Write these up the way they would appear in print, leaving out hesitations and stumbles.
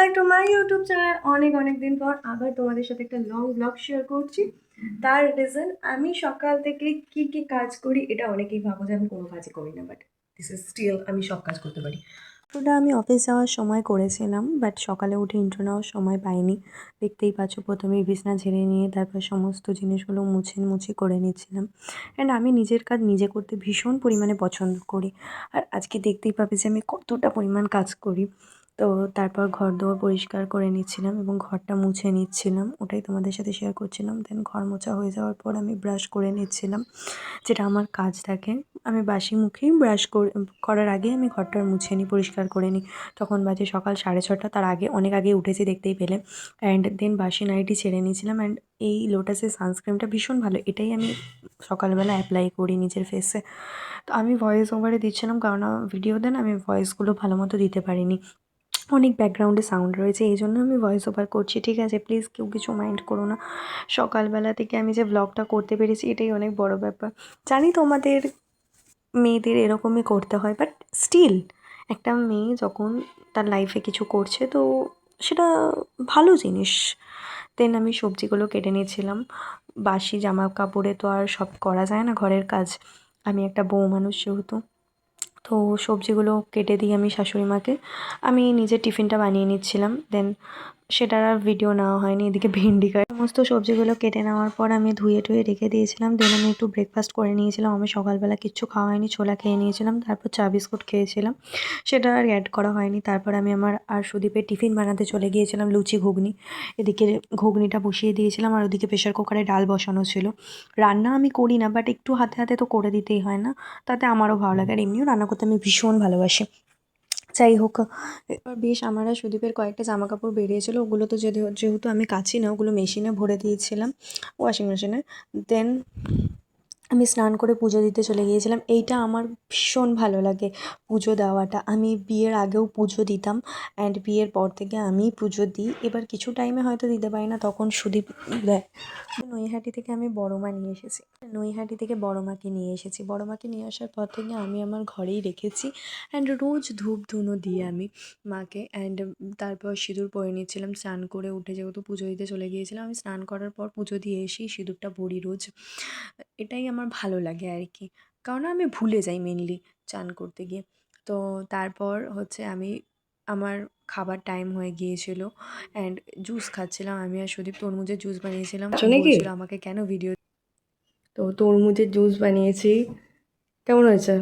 Back to my YouTube channel. অনেক দিন পর আবার তোমাদের সাথে একটা লং ব্লগ শেয়ার করছি। তার রিজন আমি সকাল থেকে কি কাজ করি, এটা অনেকেই ভাবো যে আমি কোনো কাজই করি না, বাট দিস ইজ স্টিল আমি সব কাজ করতে পারি। ওটা আমি অফিস যাওয়ার সময় করেছিলাম, বাট সকালে উঠে ইন্ট্রো নেওয়ার সময় পাইনি। দেখতেই পাচ্ছ, প্রথমেই বিছনা ঝেড়ে নিয়ে তারপর সমস্ত জিনিসগুলো মুছি করে নিচ্ছিলাম। অ্যান্ড আমি নিজের কাজ নিজে করতে ভীষণ পরিমাণে পছন্দ করি। আর আজকে দেখতেই পাবে যে আমি কতটা পরিমাণ কাজ করি। তো তারপর ঘর দোর পরিষ্কার করে নিচ্ছিলাম এবং ঘরটা মুছে নিচ্ছিলাম, ওটাই তোমাদের সাথে শেয়ার করছিলাম। দেন ঘর মোছা হয়ে যাওয়ার পর আমি ব্রাশ করে নিচ্ছিলাম, যেটা আমার কাজ থাকে। আমি বাসি মুখেই ব্রাশ করার আগে আমি ঘরটা মুছে নিই, পরিষ্কার করে নিই। তখন বাজে সকাল 6:30, তার আগে অনেক আগে উঠেছি দেখতেই পেলে। অ্যান্ড দেন বাসি নাইটি ছেড়ে নিয়েছিলাম। অ্যান্ড এই লোটাসের সানস্ক্রিনটা ভীষণ ভালো, এটাই আমি সকালবেলা অ্যাপ্লাই করি নিজের ফেসে। তো আমি ভয়েস ওভারে দিচ্ছিলাম, কারণ ভিডিও দেন আমি ভয়েসগুলো ভালো মতো দিতে পারিনি, অনেক ব্যাকগ্রাউন্ডে সাউন্ড রয়েছে, এই জন্য আমি ভয়েস ওভার করছি। ঠিক আছে, প্লিজ কেউ কিছু মাইন্ড করো না। সকালবেলা থেকে আমি যে ব্লগটা করতে পেরেছি এটাই অনেক বড় ব্যাপার। জানি তোমাদের মেয়েদের এরকমই করতে হয়, বাট স্টিল একটা মেয়ে যখন তার লাইফে কিছু করছে তো সেটা ভালো জিনিস। দেন আমি সবজিগুলো কেটে নিয়েছিলাম। বাসি জামা কাপড়ে তো আর সব করা যায় না ঘরের কাজ, আমি একটা বউ মানুষ যেহেতু। তো সবজিগুলো কেটে দিই আমি শাশুড়ি মাকে, আমি নিজের টিফিনটা বানিয়ে নিচ্ছিলাম। দেন সেটার আর ভিডিও নেওয়া হয়নি। এদিকে ভেন্ডি কাটা, সমস্ত সবজিগুলো কেটে নেওয়ার পর আমি ধুয়ে রেখে দিয়েছিলাম। দেন আমি একটু ব্রেকফাস্ট করে নিয়েছিলাম। আমি সকালবেলা কিচ্ছু খাওয়া হয়নি, ছোলা খেয়ে নিয়েছিলাম, তারপর চা বিস্কুট খেয়েছিলাম, সেটা আর অ্যাড করা হয়নি। তারপর আমি আমার আর সুদীপের টিফিন বানাতে চলে গিয়েছিলাম, লুচি ঘুগনি। এদিকে ঘুগনিটা বসিয়ে দিয়েছিলাম আর ওদিকে প্রেশার কুকারে ডাল বসানো ছিল। রান্না আমি করি না, বাট একটু হাতে হাতে তো করে দিতেই হয় না, তাতে আমারও ভালো লাগে। আর এমনিও রান্না করতে আমি ভীষণ ভালোবাসি। যাই হোক, এবার বেশ আমার আর সুদীপের কয়েকটা জামা কাপড় বেরিয়েছিলো, ওগুলো তো যেহেতু আমি কাচি না, ওগুলো মেশিনে ভরে দিয়েছিলাম, ওয়াশিং মেশিনে। দেন আমি স্নান করে পুজো দিতে চলে গিয়েছিলাম। এইটা আমার ভীষণ ভালো লাগে, পুজো দেওয়াটা। আমি বিয়ের আগেও পুজো দিতাম, অ্যান্ড বিয়ের পর থেকে আমি পুজো দিই। এবার কিছু টাইমে হয়তো দিতে পারি না, তখন সুদীপ দেয়। নৈহাটি থেকে আমি বড় মা নিয়ে এসেছি, নৈহাটি থেকে বড় মাকে নিয়ে এসেছি। বড় মাকে নিয়ে আসার পর থেকে আমি আমার ঘরেই রেখেছি, অ্যান্ড রোজ ধূপ ধুনো দিই আমি মাকে। অ্যান্ড তারপর সিঁদুর পরে নিচ্ছিলাম, স্নান করে উঠে যেহেতু পুজো দিতে চলে গিয়েছিলাম। আমি স্নান করার পর পুজো দিয়ে এসেই সিঁদুরটা পরি রোজ, এটাই আমার ভালো লাগে আর কি, কারণ আমি ভুলে যাই মেনলি চান করতে গিয়ে। তো তারপর হচ্ছে আমি আমার খাবার টাইম হয়ে গিয়েছিল, অ্যান্ড জুস খাচ্ছিলাম। আমি আর সুদীপ তরমুজের জুস বানিয়েছিলাম, বলছিল আমাকে কেন ভিডিও। তো তরমুজের জুস বানিয়েছি, কেমন হয়েছে?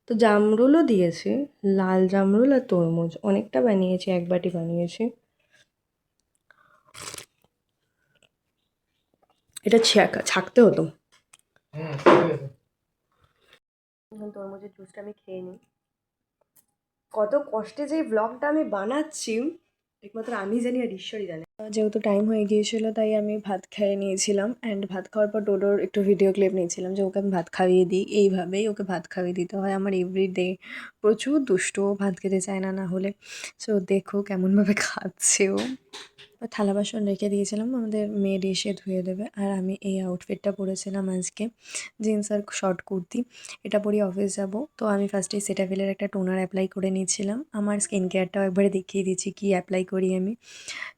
তো জামরুলও দিয়েছি, লাল জামরুল আর তরমুজ অনেকটা বানিয়েছি, এক বাটি বানিয়েছি। এটা ছাকতে হতো। তরমুজের জুসটা আমি খেয়ে নিই। কত কষ্টে যে ব্লগটা আমি বানাচ্ছি একমাত্র আমি জানি আর ঈশ্বরই জানে। যেহেতু টাইম হয়ে গিয়েছিল তাই আমি ভাত খেয়ে নিয়েছিলাম, অ্যান্ড ভাত খাওয়ার পর ডোডোর একটু ভিডিও ক্লিপ নিয়েছিলাম যে ওকে আমি ভাত খাইয়ে দিই। এইভাবেই ওকে ভাত খাইয়ে দিতে হয় আমার এভরিডে। প্রচুর দুষ্ট, ভাত খেতে চায় না না হলে। সো দেখো কেমনভাবে খাচ্ছে ও। থালা বাসন রেখে দিয়েছিলাম, আমাদের মেড এসে ধুয়ে দেবে। আর আমি এই আউটফিটটা পরেছিলাম আজকে, জিন্স আর শর্ট কুর্তি, এটা পরে অফিস যাব। তো আমি ফার্স্টে সেটাফিলের একটা টোনার অ্যাপ্লাই করে নিয়েছিলাম। আমার স্কিন কেয়ারটাও একবারে দেখিয়ে দিচ্ছি কী অ্যাপ্লাই করি আমি।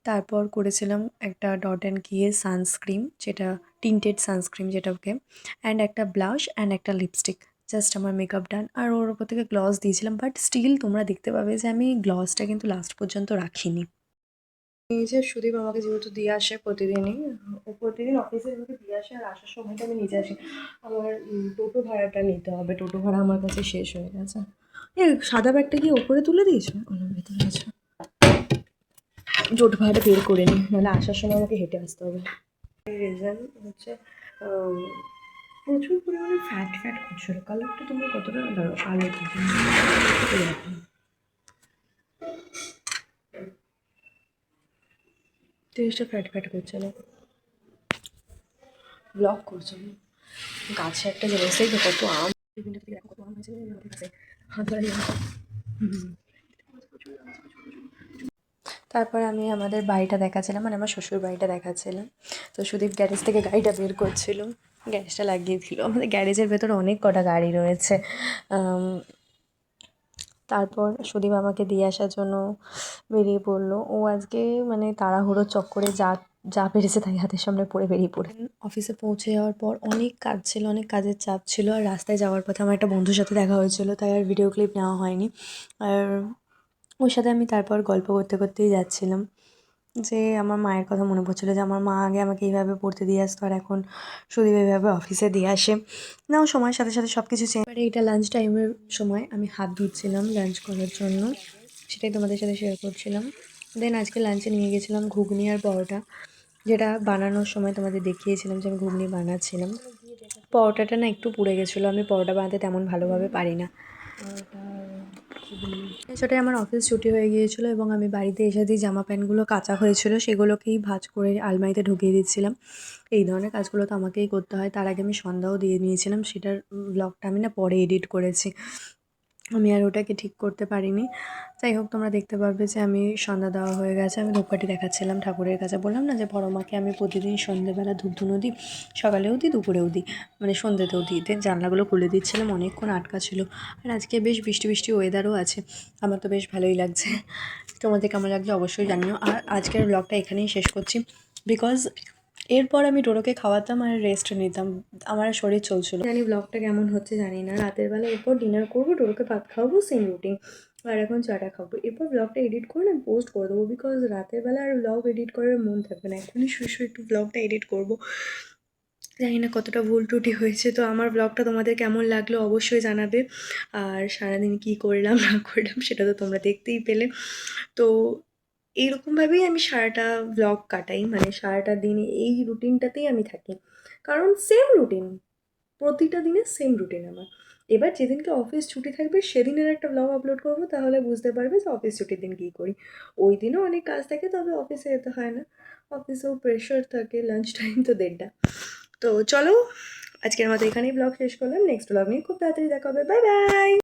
তারপর করেছিলাম একটা ডট অ্যান্ড কিয়ের সানস্ক্রিন, যেটা টিন্টেড সানস্ক্রিন যেটাকে, অ্যান্ড একটা ব্লাশ অ্যান্ড একটা লিপস্টিক। জাস্ট আমার মেকআপ ডান। আর ওর ওপর থেকে গ্লস দিয়েছিলাম, বাট স্টিল তোমরা দেখতে পাবে যে আমি গ্লসটা কিন্তু লাস্ট পর্যন্ত রাখিনি। এই যে সুদীপ আমাকে যেহেতু দিয়ে আসে প্রতিদিনই, ও প্রতিদিন অফিসে যেহেতু দিয়ে আসে, আর আসার সময়টা আমি নিজে আসি। আমার টোটো ভাড়াটা নিতে হবে, টোটো ভাড়া আমার কাছে শেষ হয়ে গেছে। এই সাদা ব্যাগটা কি ওপরে তুলে দিয়েছো? ভেতরে আছে। টোটো ভাড়াটা বের করে নিই, নাহলে আসার সময় আমাকে হেঁটে আসতে হবে। রিজন হচ্ছে প্রচুর পরিমাণে ফ্যাট করছিল। কালারটা তোমরা কতটা দাঁড়ো আলো থেকে জিনিসটা ফ্যাট করছে না, ব্লক করছে না। গাছে একটা জিনিস দেখবে কত আম, টিফিনটা থেকে কত আম হয়েছে হাত ধরা যায়। তারপর আমি আমাদের বাড়িটা দেখাচ্ছিলাম, মানে আমার শ্বশুর বাড়িটা দেখাচ্ছিলাম। তো সুদীপ গ্যারেজ থেকে গাড়িটা বের করছিল, গ্যারেজটা লাগিয়ে দিল। আমাদের গ্যারেজের ভেতরে অনেক কটা গাড়ি রয়েছে। তারপর সুদীপ আমাকে দিয়ে আসার জন্য বেরিয়ে পড়লো। ও আজকে মানে তাড়াহুড়োর চক্করে যা যা পেরেছে তাই হাতের সামনে পড়ে বেরিয়ে পড়ে। অফিসে পৌঁছে যাওয়ার পর অনেক কাজ ছিল, অনেক কাজের চাপ ছিল, আর রাস্তায় যাওয়ার পথে আমার একটা বন্ধুর সাথে দেখা হয়েছিল, তাই আর ভিডিও ক্লিপ নেওয়া হয়নি। আর ওর সাথে আমি তারপর গল্প করতে করতেই যাচ্ছিলাম, যে আমার মায়ের কথা মনে পড়ছিলো যে আমার মা আগে আমাকে এইভাবে পড়তে দিয়ে আসতো, আর এখন সুদীপ এইভাবে অফিসে দিয়ে আসে। নাও সময়ের সাথে সাথে সব কিছু চেঞ্জ। এবারে এটা লাঞ্চ টাইমের সময় আমি হাত ধুচ্ছিলাম লাঞ্চ করার জন্য, সেটাই তোমাদের সাথে শেয়ার করছিলাম। দেন আজকে লাঞ্চে নিয়ে গেছিলাম ঘুগনি আর পরোটা, যেটা বানানোর সময় তোমাদের দেখিয়েছিলাম যে আমি ঘুগনি বানাচ্ছিলাম। পরোটাটা না একটু পুড়ে গেছিলো, আমি পরোটা বানাতে তেমন ভালোভাবে পারি না। সেটাই আমার অফিস ছুটি হয়ে গিয়েছিলো এবং আমি বাড়িতে এসে যে জামা প্যান্টগুলো কাচা হয়েছিল সেগুলোকেই ভাঁজ করে আলমারিতে ঢুকিয়ে দিচ্ছিলাম। এই ধরনের কাজগুলো তো আমাকেই করতে হয়। তার আগে আমি সন্ধ্যাও দিয়ে নিয়েছিলাম, সেটার ব্লগটা আমি না পরে এডিট করেছি, আমি আর ওটাকে ঠিক করতে পারিনি। যাই হোক, তোমরা দেখতে পারবে যে আমি সন্ধ্যা দেওয়া হয়ে গেছে, আমি ধূপকাঠি দেখাচ্ছিলাম ঠাকুরের কাছে। বললাম না যে বড় মাকে আমি প্রতিদিন সন্ধ্যেবেলা ধূপ ধুনো দিই, সকালেও দিই দুপুরেও দিই, মানে সন্ধ্যেতেও দিই। দেন জানলাগুলো খুলে দিচ্ছিলাম, অনেকক্ষণ আটকা ছিল। আর আজকে বেশ বৃষ্টি বৃষ্টি ওয়েদারও আছে, আমার তো বেশ ভালোই লাগছে। তোমাদের কেমন লাগছে অবশ্যই জানিও। আর আজকের ব্লগটা এখানেই শেষ করছি, বিকজ এরপর আমি ডোরোকে খাওয়াতাম আর রেস্ট নিতাম, আমার শরীর চলছিল। জানি ব্লগটা কেমন হচ্ছে জানি না। রাতের বেলা এরপর ডিনার করবো, ডোরোকে ভাত খাওয়াবো, সেম রুটিন। আর এখন চাটা খাবো, এরপর ব্লগটা এডিট করে আমি পোস্ট করে দেবো, বিকজ রাতের বেলা আর ব্লগ এডিট করার মন থাকবে না। এখনই শুয়ে শুয়ে একটু ব্লগটা এডিট করবো। জানি না কতটা ভুল ত্রুটি হয়েছে। তো আমার ব্লগটা তোমাদের কেমন লাগলো অবশ্যই জানাবে। আর সারাদিন কী করলাম না করলাম সেটা তো তোমরা দেখতেই পেলে। তো এইরকমভাবেই আমি সারাটা ব্লগ কাটাই, মানে সারাটা দিন এই রুটিনটাতেই আমি থাকি, কারণ সেম রুটিন, প্রতিটা দিনে সেম রুটিন আমার। এবার যেদিনকে অফিস ছুটি থাকবে সেদিনের একটা ব্লগ আপলোড করবো, তাহলে বুঝতে পারবে যে অফিস ছুটির দিন কী করি। ওই দিনও অনেক কাজ থাকে, তবে অফিসে যেতে হয় না, অফিসেও প্রেশার থাকে, লাঞ্চ টাইম তো 1:30। তো চলো, আজকের মতো এখানেই ব্লগ শেষ করলাম, নেক্সট ব্লগ নিয়ে খুব তাড়াতাড়ি দেখা হবে। Bye bye.